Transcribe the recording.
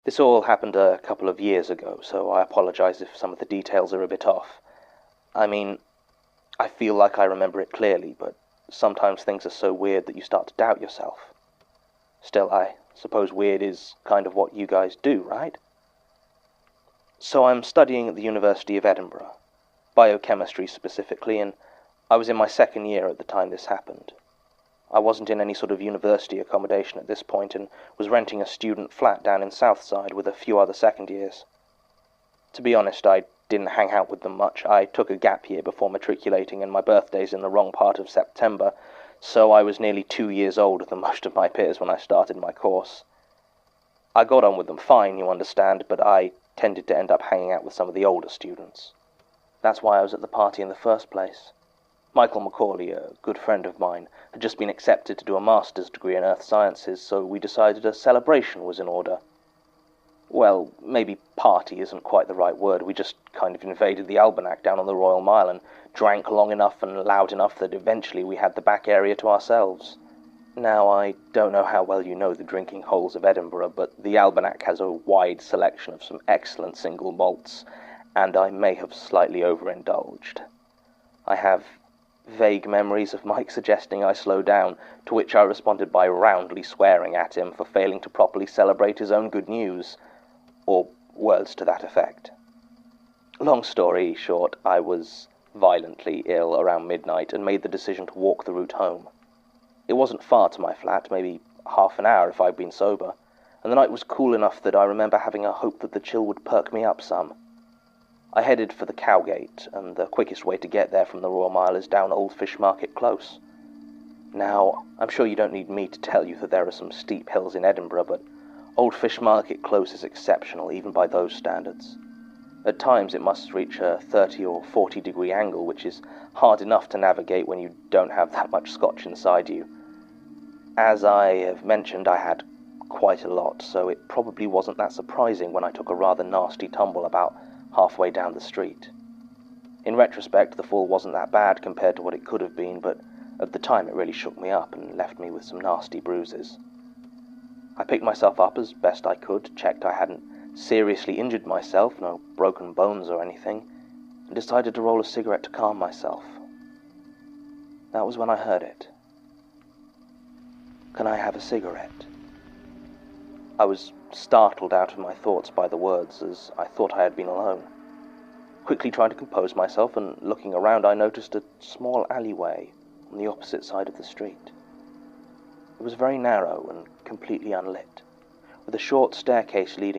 This all happened a couple of years ago, so I apologize if some of the details are a bit off. I mean, I feel like I remember it clearly, but sometimes things are so weird that you start to doubt yourself. Still, I suppose weird is kind of what you guys do, right? So I'm studying at the University of Edinburgh, biochemistry specifically, and I was in my second year at the time this happened. I wasn't in any sort of university accommodation at this point and was renting a student flat down in Southside with a few other second years. To be honest, I didn't hang out with them much. I took a gap year before matriculating, and my birthday's in the wrong part of September, so I was nearly 2 years older than most of my peers when I started my course. I got on with them fine, you understand, but I tended to end up hanging out with some of the older students. That's why I was at the party in the first place. Michael Macaulay, a good friend of mine, had just been accepted to do a master's degree in Earth Sciences, so we decided a celebration was in order. Well, maybe party isn't quite the right word. We just kind of invaded the Almanac down on the Royal Mile and drank long enough and loud enough that eventually we had the back area to ourselves. Now, I don't know how well you know the drinking holes of Edinburgh, but the Almanac has a wide selection of some excellent single malts, and I may have slightly overindulged. I have vague memories of Mike suggesting I slow down, to which I responded by roundly swearing at him for failing to properly celebrate his own good news, or words to that effect. Long story short, I was violently ill around midnight and made the decision to walk the route home. It wasn't far to my flat, maybe half an hour if I'd been sober, and the night was cool enough that I remember having a hope that the chill would perk me up some. I headed for the Cowgate, and the quickest way to get there from the Royal Mile is down Old Fish Market Close. Now, I'm sure you don't need me to tell you that there are some steep hills in Edinburgh, but Old Fish Market Close is exceptional, even by those standards. At times it must reach a 30 or 40 degree angle, which is hard enough to navigate when you don't have that much scotch inside you. As I have mentioned, I had quite a lot, so it probably wasn't that surprising when I took a rather nasty tumble about halfway down the street. In retrospect, the fall wasn't that bad compared to what it could have been, but at the time it really shook me up and left me with some nasty bruises. I picked myself up as best I could, checked I hadn't seriously injured myself, no broken bones or anything, and decided to roll a cigarette to calm myself. That was when I heard it. "Can I have a cigarette?" I was startled out of my thoughts by the words, as I thought I had been alone. Quickly trying to compose myself and looking around, I noticed a small alleyway on the opposite side of the street. It was very narrow and completely unlit, with a short staircase leading